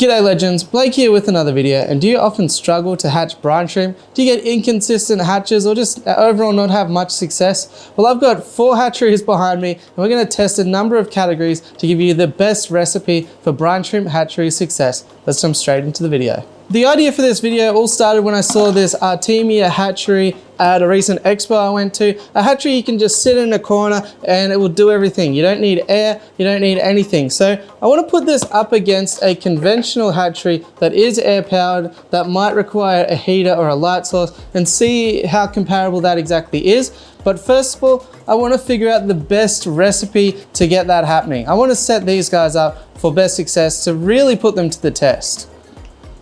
G'day legends, Blake here with another video. And do you often struggle to hatch brine shrimp? Do you get inconsistent hatches or just overall not have much success? Well, I've got 4 hatcheries behind me and we're going to test a number of categories to give you the best recipe for brine shrimp hatchery success. Let's jump straight into the video. The idea for this video all started when I saw this Artemia hatchery at a recent expo I went to. A hatchery you can just sit in a corner and it will do everything. You don't need air, you don't need anything. So I want to put this up against a conventional hatchery that is air powered, that might require a heater or a light source, and see how comparable that exactly is. But first of all, I want to figure out the best recipe to get that happening. I want to set these guys up for best success to really put them to the test.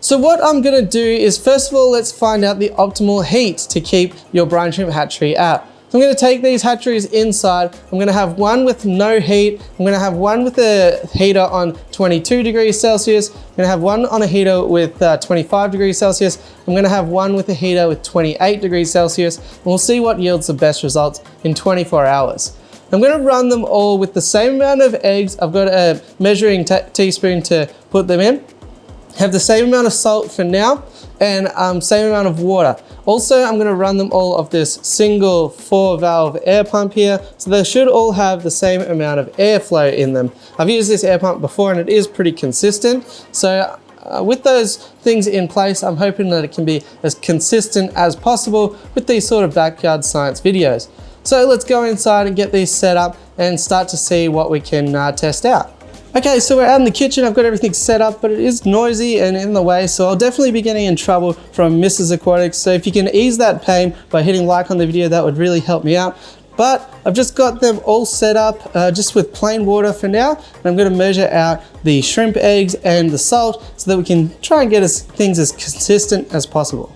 So what I'm gonna do is, first of all, let's find out the optimal heat to keep your brine shrimp hatchery at. So I'm gonna take these hatcheries inside. I'm gonna have one with no heat. I'm gonna have one with a heater on 22 degrees Celsius. I'm gonna have one on a heater with 25 degrees Celsius. I'm gonna have one with a heater with 28 degrees Celsius. And we'll see what yields the best results in 24 hours. I'm gonna run them all with the same amount of eggs. I've got a measuring teaspoon to put them in. Have the same amount of salt for now and same amount of water. Also, I'm gonna run them all off this single 4-valve air pump here. So they should all have the same amount of airflow in them. I've used this air pump before and it is pretty consistent. So with those things in place, I'm hoping that it can be as consistent as possible with these sort of backyard science videos. So let's go inside and get these set up and start to see what we can test out. Okay, so we're out in the kitchen. I've got everything set up, but it is noisy and in the way, so I'll definitely be getting in trouble from Mrs. Aquatics. So if you can ease that pain by hitting like on the video, that would really help me out. But I've just got them all set up just with plain water for now. And I'm gonna measure out the shrimp eggs and the salt so that we can try and get things as consistent as possible.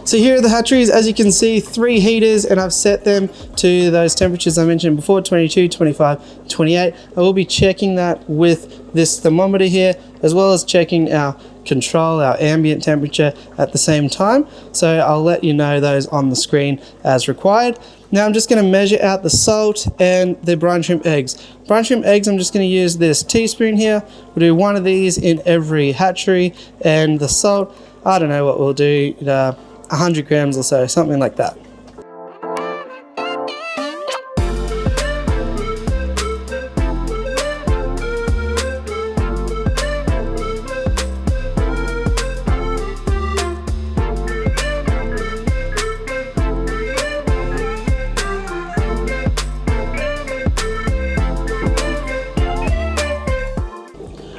So here are the hatcheries. As you can see, 3 heaters, and I've set them to those temperatures I mentioned before, 22, 25, 28. I will be checking that with this thermometer here, as well as checking our control, our ambient temperature at the same time. So I'll let you know those on the screen as required. Now I'm just going to measure out the salt and the brine shrimp eggs. Brine shrimp eggs, I'm just going to use this teaspoon here. We'll do 1 of these in every hatchery, and the salt, I don't know what we'll do, 100 grams or so, something like that.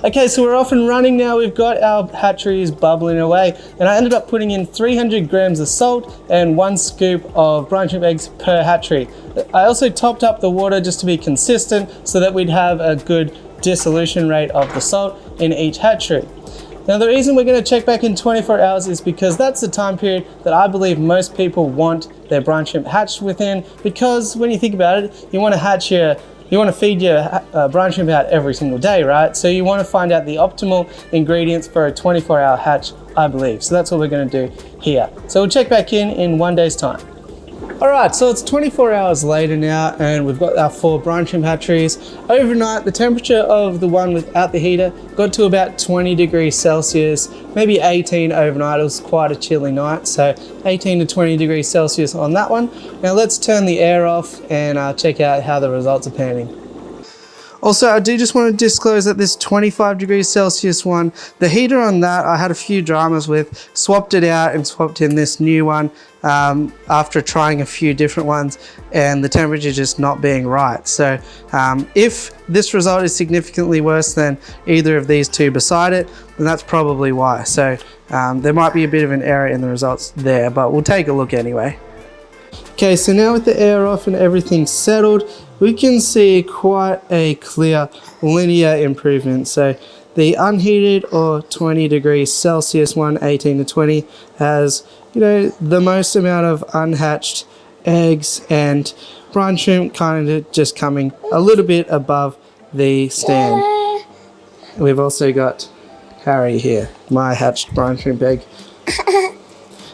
Okay, so we're off and running now. We've got our hatcheries bubbling away, and I ended up putting in 300 grams of salt and 1 scoop of brine shrimp eggs per hatchery. I also topped up the water just to be consistent so that we'd have a good dissolution rate of the salt in each hatchery. Now the reason we're going to check back in 24 hours is because that's the time period that I believe most people want their brine shrimp hatched within, because when you think about it, you want to feed your brine shrimp out every single day, right? So you want to find out the optimal ingredients for a 24-hour hatch, I believe. So that's what we're going to do here. So we'll check back in 1 day's time. All right, so it's 24 hours later now, and we've got our 4 brine shrimp hatcheries. Overnight, the temperature of the one without the heater got to about 20 degrees Celsius, maybe 18 overnight. It was quite a chilly night, so 18 to 20 degrees Celsius on that one. Now let's turn the air off and check out how the results are panning. Also, I do just want to disclose that this 25 degrees Celsius one, the heater on that I had a few dramas with, swapped it out and swapped in this new one after trying a few different ones and the temperature just not being right. So if this result is significantly worse than either of these 2 beside it, then that's probably why. So there might be a bit of an error in the results there, but we'll take a look anyway. Okay, so now with the air off and everything settled, we can see quite a clear linear improvement. So the unheated or 20 degrees Celsius one, 18 to 20, has, the most amount of unhatched eggs, and brine shrimp kind of just coming a little bit above the stand. We've also got Harry here, my hatched brine shrimp egg.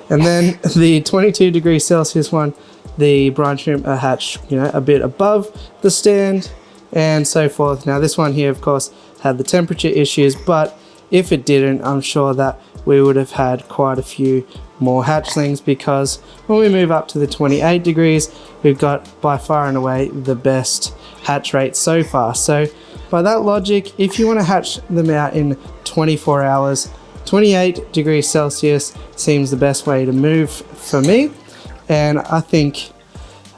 And then the 22 degrees Celsius one, the brine shrimp are hatched, a bit above the stand and so forth. Now this one here, of course, had the temperature issues, but if it didn't, I'm sure that we would have had quite a few more hatchlings, because when we move up to the 28 degrees, we've got by far and away the best hatch rate so far. So by that logic, if you want to hatch them out in 24 hours, 28 degrees Celsius seems the best way to move for me. And I think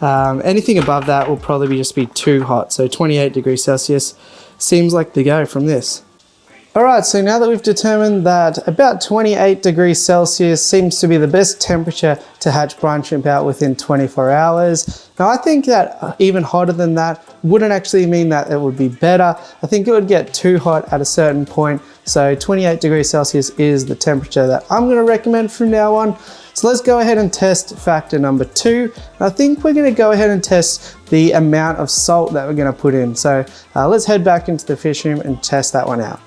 anything above that will probably just be too hot. So 28 degrees Celsius seems like the go from this. Alright, so now that we've determined that about 28 degrees Celsius seems to be the best temperature to hatch brine shrimp out within 24 hours. Now I think that even hotter than that wouldn't actually mean that it would be better. I think it would get too hot at a certain point. So 28 degrees Celsius is the temperature that I'm going to recommend from now on. So let's go ahead and test factor number 2. I think we're going to go ahead and test the amount of salt that we're going to put in. So let's head back into the fish room and test that one out.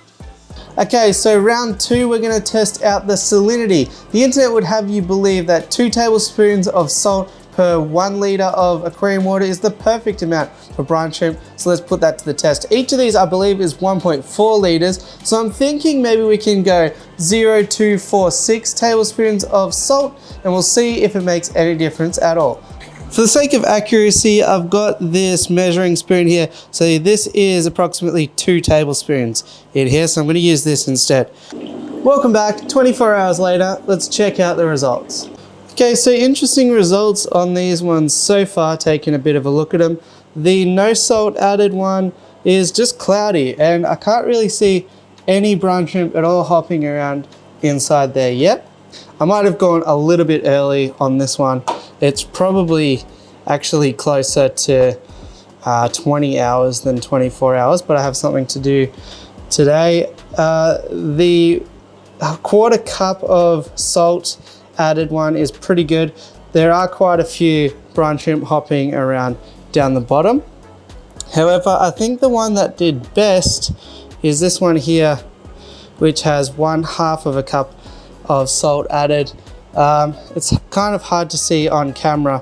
Okay, so round 2, we're going to test out the salinity. The internet would have you believe that 2 tablespoons of salt per 1 liter of aquarium water is the perfect amount for brine shrimp. So let's put that to the test. Each of these, I believe, is 1.4 liters. So I'm thinking maybe we can go 0.246 tablespoons of salt, and we'll see if it makes any difference at all. For the sake of accuracy, I've got this measuring spoon here. So this is approximately 2 tablespoons in here. So I'm going to use this instead. Welcome back. 24 hours later, let's check out the results. Okay, so interesting results on these ones so far, taking a bit of a look at them. The no salt added one is just cloudy, and I can't really see any brine shrimp at all hopping around inside there yet. I might have gone a little bit early on this one. It's probably actually closer to 20 hours than 24 hours, but I have something to do today. The 1/4 cup of salt added one is pretty good. There are quite a few brine shrimp hopping around down the bottom. However, I think the one that did best is this one here, which has 1/2 cup of salt added. It's kind of hard to see on camera,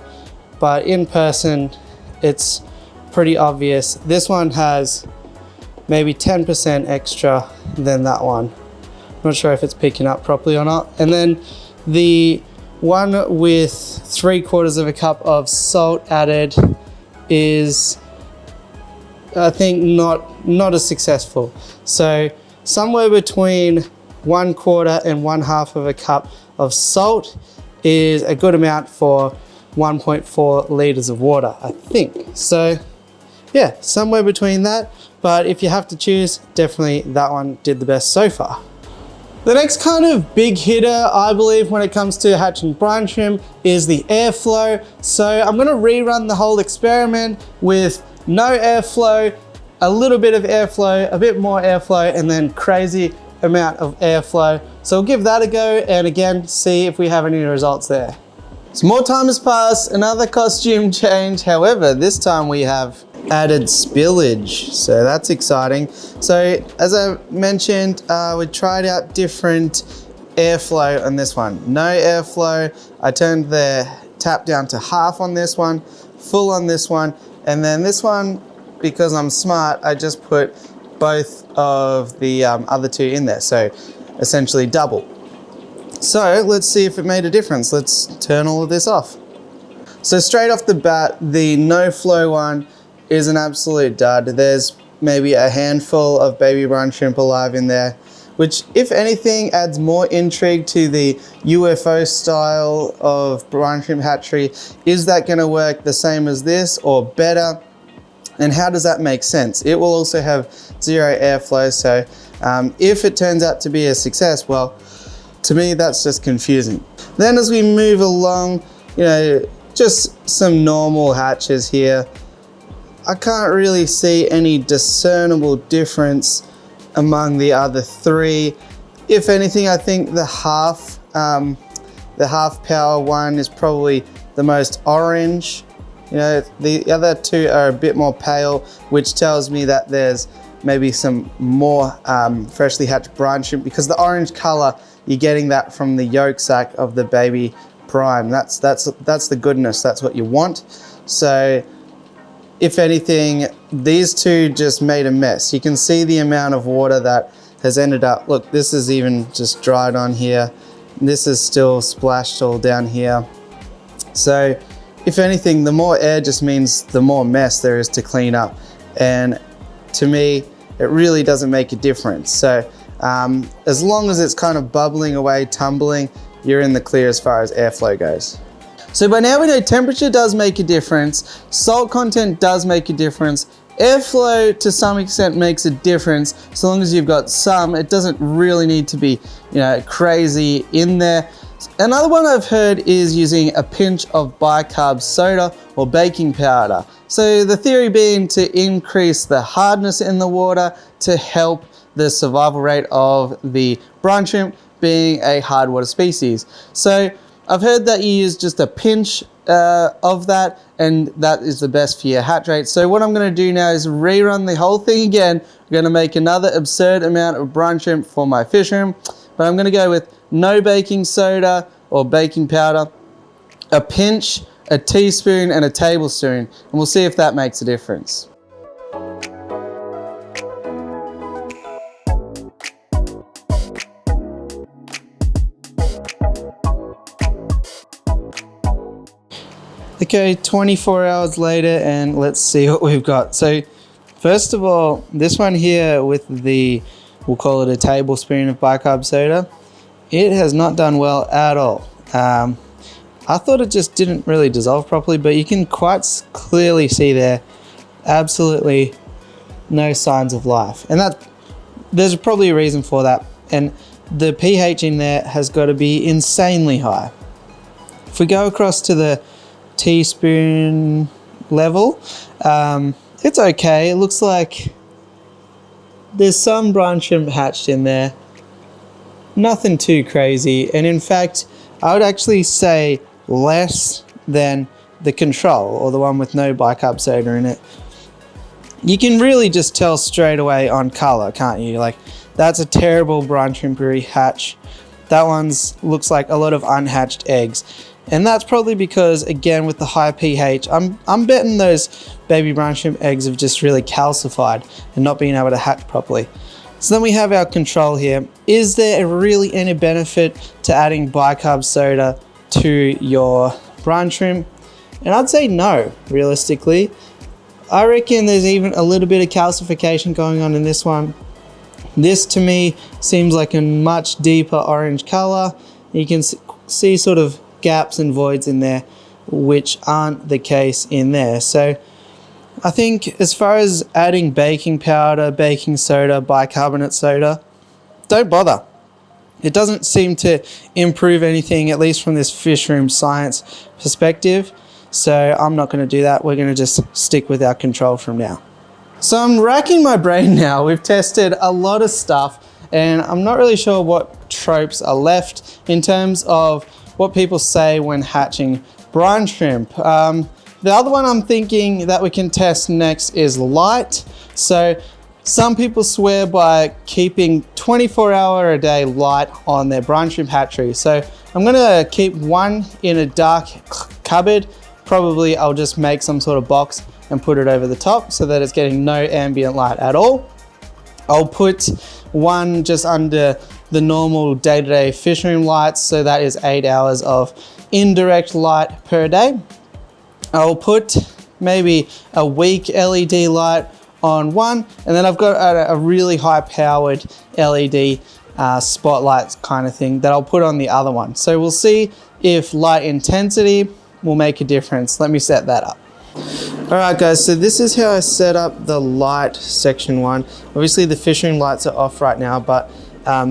but in person it's pretty obvious. This one has maybe 10% extra than that one. Not sure if it's picking up properly or not. And then the one with 3/4 cup of salt added is, I think, not as successful. So somewhere between 1/4 and 1/2 cup of salt is a good amount for 1.4 liters of water, I think. So yeah, somewhere between that. But if you have to choose, definitely that one did the best so far. The next kind of big hitter, I believe, when it comes to hatching brine shrimp is the airflow. So I'm going to rerun the whole experiment with no airflow, a little bit of airflow, a bit more airflow, and then crazy amount of airflow. So we'll give that a go, and again, see if we have any results there. So more time has passed, another costume change. However, this time we have added spillage, so that's exciting. So as I mentioned, we tried out different airflow on this one. No airflow. I turned the tap down to half on this one, full on this one, and then this one, because I'm smart, I just put both of the other two in there, so essentially double. So let's see if it made a difference. Let's turn all of this off. So straight off the bat, the no flow one is an absolute dud. There's maybe a handful of baby brine shrimp alive in there, which if anything adds more intrigue to the UFO style of brine shrimp hatchery. Is that going to work the same as this or better? And how does that make sense? It will also have 0 airflow, so if it turns out to be a success, well, to me that's just confusing. Then as we move along, you know, just some normal hatches here. I can't really see any discernible difference among the other 3. If anything, I think the half power one is probably the most orange. You know, the other 2 are a bit more pale, which tells me that there's maybe some more freshly hatched brine shrimp, because the orange color, you're getting that from the yolk sac of the baby brine. That's the goodness, that's what you want. So if anything, these 2 just made a mess. You can see the amount of water that has ended up, look, this is even just dried on here. This is still splashed all down here. So if anything, the more air just means the more mess there is to clean up. And to me, it really doesn't make a difference. So as long as it's kind of bubbling away, tumbling, you're in the clear as far as airflow goes. So by now we know temperature does make a difference, salt content does make a difference, airflow to some extent makes a difference. So long as you've got some, it doesn't really need to be, crazy in there. Another one I've heard is using a pinch of bicarb soda or baking powder. So the theory being to increase the hardness in the water to help the survival rate of the brine shrimp, being a hard water species. So I've heard that you use just a pinch of that, and that is the best for your hatch rate. So what I'm going to do now is rerun the whole thing again. I'm going to make another absurd amount of brine shrimp for my fish room, but I'm going to go with no baking soda or baking powder, a pinch, a teaspoon, and a tablespoon, and we'll see if that makes a difference. Okay, 24 hours later, and let's see what we've got. So first of all, this one here with the, we'll call it a tablespoon of bicarb soda, it has not done well at all. I thought it just didn't really dissolve properly, but you can quite clearly see there absolutely no signs of life. And that there's probably a reason for that. And the pH in there has got to be insanely high. If we go across to the teaspoon level, it's okay. It looks like there's some brine shrimp hatched in there. Nothing too crazy. And in fact, I would actually say less than the control, or the one with no bicarb soda in it. You can really just tell straight away on color, can't you? Like, that's a terrible brine shrimpery hatch. That one's looks like a lot of unhatched eggs. And that's probably because, again, with the high pH, I'm betting those baby brine shrimp eggs have just really calcified and not being able to hatch properly. So then we have our control here. Is there really any benefit to adding bicarb soda to your brine shrimp? And I'd say no, realistically. I reckon there's even a little bit of calcification going on in this one. This to me seems like a much deeper orange color. You can see sort of gaps and voids in there, which aren't the case in there. So I think as far as adding baking powder, baking soda, bicarbonate soda, don't bother. It doesn't seem to improve anything, at least from this fish room science perspective. So I'm not going to do that. We're going to just stick with our control from now. So I'm racking my brain now. We've tested a lot of stuff and I'm not really sure what tropes are left in terms of what people say when hatching brine shrimp. The other one I'm thinking that we can test next is light. So some people swear by keeping 24-hour a day light on their brine shrimp hatchery. So I'm gonna keep one in a dark cupboard. Probably I'll just make some sort of box and put it over the top so that it's getting no ambient light at all. I'll put one just under the normal day-to-day fish room lights, so that is 8 hours of indirect light per day. I'll put maybe a weak LED light on one, and then I've got a really high-powered LED spotlight kind of thing that I'll put on the other one. So we'll see if light intensity will make a difference. Let me set that up. All right guys, so this is how I set up the light section one. Obviously the fish room lights are off right now, but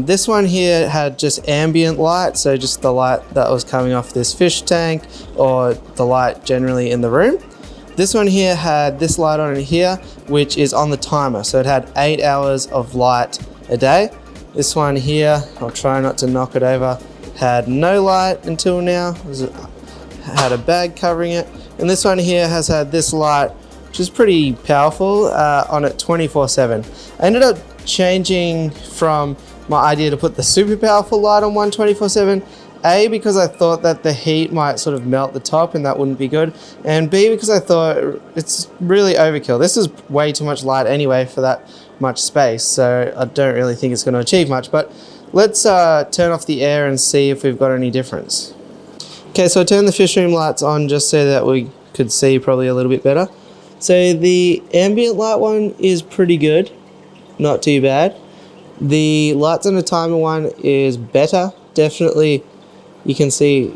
this one here had just ambient light, so just the light that was coming off this fish tank or the light generally in the room. This one here had this light on it here, which is on the timer, so it had 8 hours of light a day. This one here, I'll try not to knock it over, had no light until now. Had a bag covering it. And this one here has had this light, which is pretty powerful, on it 24/7. I ended up changing from my idea to put the super powerful light on one 24/7. A, because I thought that the heat might sort of melt the top and that wouldn't be good. And B, because I thought it's really overkill. This is way too much light anyway for that much space, so I don't really think it's going to achieve much. But let's turn off the air and see if we've got any difference. Okay, so I turned the fish room lights on just so that we could see probably a little bit better. So the ambient light one is pretty good, not too bad. The lights on the timer one is better, definitely. You can see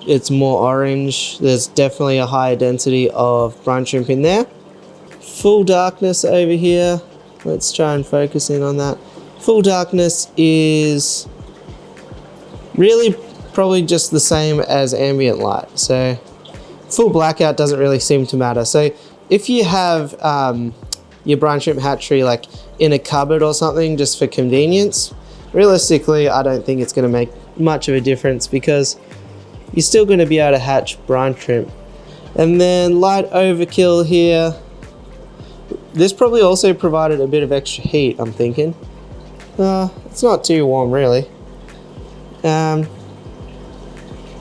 it's more orange. There's definitely a higher density of brine shrimp in there. Full darkness over here. Let's try and focus in on that. Full darkness is really probably just the same as ambient light. So full blackout doesn't really seem to matter. So if you have your brine shrimp hatchery like in a cupboard or something just for convenience, realistically I don't think it's going to make much of a difference because you're still going to be able to hatch brine shrimp. And then light overkill here. This probably also provided a bit of extra heat, I'm thinking. It's not too warm really.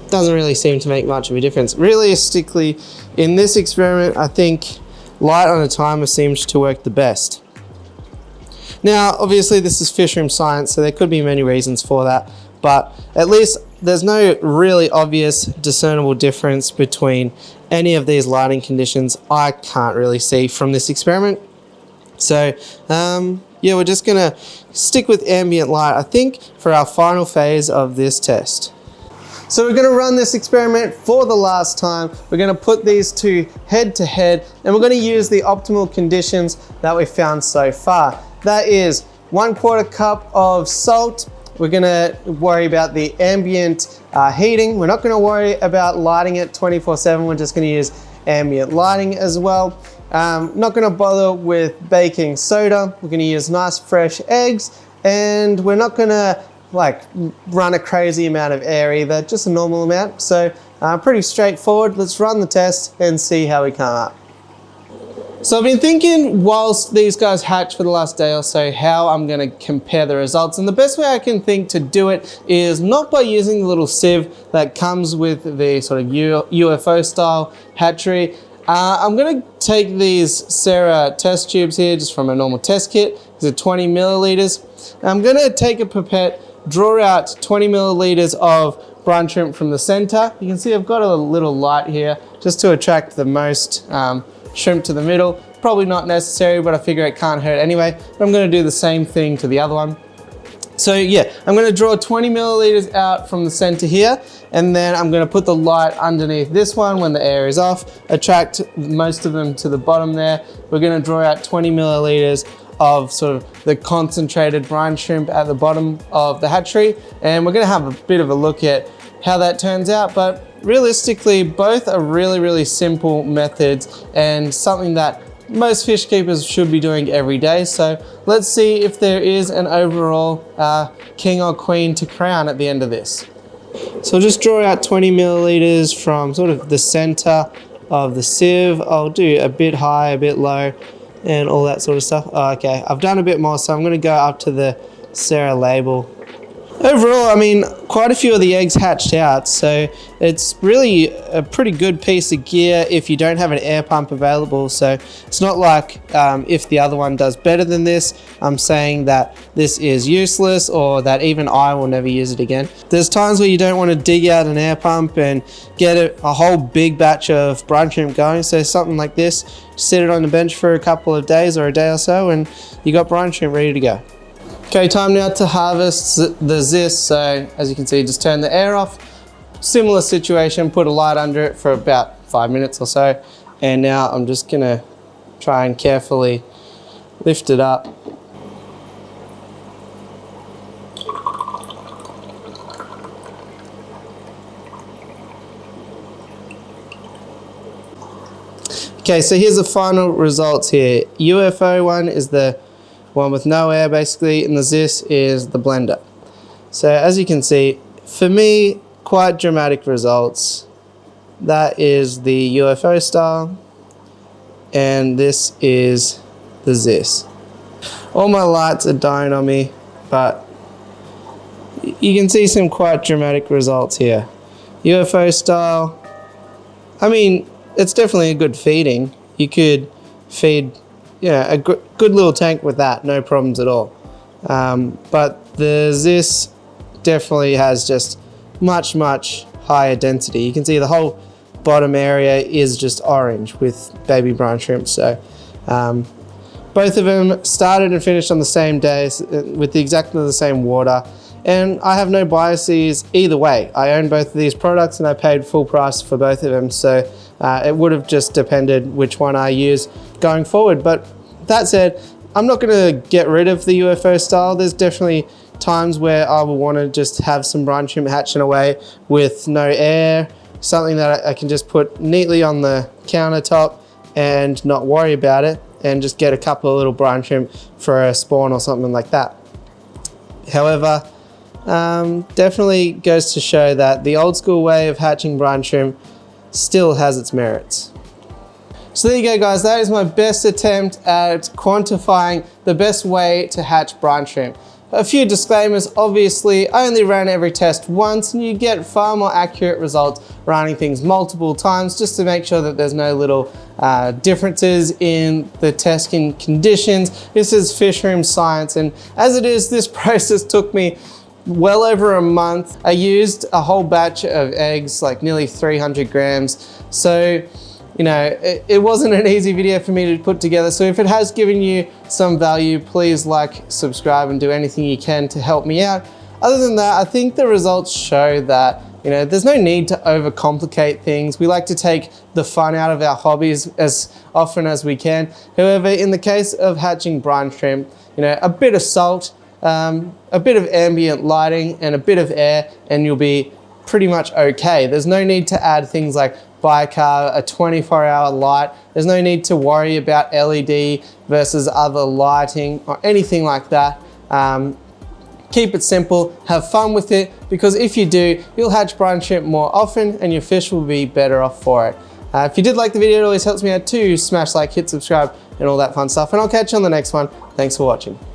Doesn't really seem to make much of a difference. Realistically, in this experiment, I think light on a timer seems to work the best. Now, obviously this is fish room science, so there could be many reasons for that, but at least there's no really obvious discernible difference between any of these lighting conditions. I can't really see from this experiment. So yeah, we're just gonna stick with ambient light, I think, for our final phase of this test. So we're gonna run this experiment for the last time. We're gonna put these two head to head, and we're gonna use the optimal conditions that we found so far. That is 1/4 cup of salt. We're gonna worry about the ambient heating. We're not gonna worry about lighting it 24/7. We're just gonna use ambient lighting as well. Not gonna bother with baking soda. We're gonna use nice fresh eggs, and we're not gonna like run a crazy amount of air either, just a normal amount. So pretty straightforward. Let's run the test and see how we come up. So I've been thinking whilst these guys hatch for the last day or so how I'm going to compare the results, and the best way I can think to do it is not by using the little sieve that comes with the sort of UFO style hatchery. I'm going to take these Sarah test tubes here just from a normal test kit. These are 20 milliliters. I'm going to take a pipette, draw out 20 milliliters of brine shrimp from the center. You can see I've got a little light here just to attract the most shrimp to the middle. Probably not necessary, but I figure it can't hurt anyway. But I'm going to do the same thing to the other one. So yeah, I'm going to draw 20 milliliters out from the center here, and then I'm going to put the light underneath this one when the air is off, attract most of them to the bottom there. We're going to draw out 20 milliliters of sort of the concentrated brine shrimp at the bottom of the hatchery, and we're going to have a bit of a look at how that turns out. But realistically, both are really simple methods and something that most fish keepers should be doing every day. So let's see if there is an overall king or queen to crown at the end of this. So I'll just draw out 20 milliliters from sort of the center of the sieve. I'll do a bit high, a bit low, and all that sort of stuff. Oh, okay, I've done a bit more, so I'm going to go up to the Sarah label. Overall, I mean, quite a few of the eggs hatched out, so it's really a pretty good piece of gear if you don't have an air pump available. So it's not like if the other one does better than this, I'm saying that this is useless or that even I will never use it again. There's times where you don't want to dig out an air pump and get a whole big batch of brine shrimp going. So something like this, sit it on the bench for a couple of days or a day or so, and you got brine shrimp ready to go. Okay, time now to harvest the Zis. So as you can see, just turn the air off. Similar situation, put a light under it for about 5 minutes or so. And now I'm just gonna try and carefully lift it up. Okay, so here's the final results here. UFO one is the one with no air basically, and the Zis is the blender. So as you can see, for me, quite dramatic results. That is the UFO style, and this is the Zis. All my lights are dying on me, but you can see some quite dramatic results here. UFO style, I mean, it's definitely a good feeding. You could feed a good little tank with that, no problems at all. But this definitely has just much higher density. You can see the whole bottom area is just orange with baby brine shrimp. So both of them started and finished on the same day with exactly the same water, and I have no biases either way. I own both of these products and I paid full price for both of them, so it would have just depended which one I use going forward. But that said, I'm not going to get rid of the UFO style. There's definitely times where I will want to just have some brine shrimp hatching away with no air, something that I can just put neatly on the countertop and not worry about it, and just get a couple of little brine shrimp for a spawn or something like that. However, definitely goes to show that the old school way of hatching brine shrimp still has its merits. So there you go, guys, that is my best attempt at quantifying the best way to hatch brine shrimp. A few disclaimers: obviously I only ran every test once, and you get far more accurate results running things multiple times, just to make sure that there's no little differences in the testing conditions. This is fish room science, and as it is, this process took me well over a month. I used a whole batch of eggs, like nearly 300 grams. So, you know, it wasn't an easy video for me to put together. So if it has given you some value, please like, subscribe, and do anything you can to help me out. Other than that, I think the results show that, you know, there's no need to overcomplicate things. We like to take the fun out of our hobbies as often as we can. However, in the case of hatching brine shrimp, you know, a bit of salt, a bit of ambient lighting, and a bit of air, and you'll be pretty much okay. There's no need to add things like bicarb, a 24-hour light. There's no need to worry about LED versus other lighting or anything like that. Keep it simple, have fun with it, because if you do, you'll hatch brine shrimp more often and your fish will be better off for it. If you did like the video, it always helps me out too. Smash like, hit subscribe, and all that fun stuff. And I'll catch you on the next one. Thanks for watching.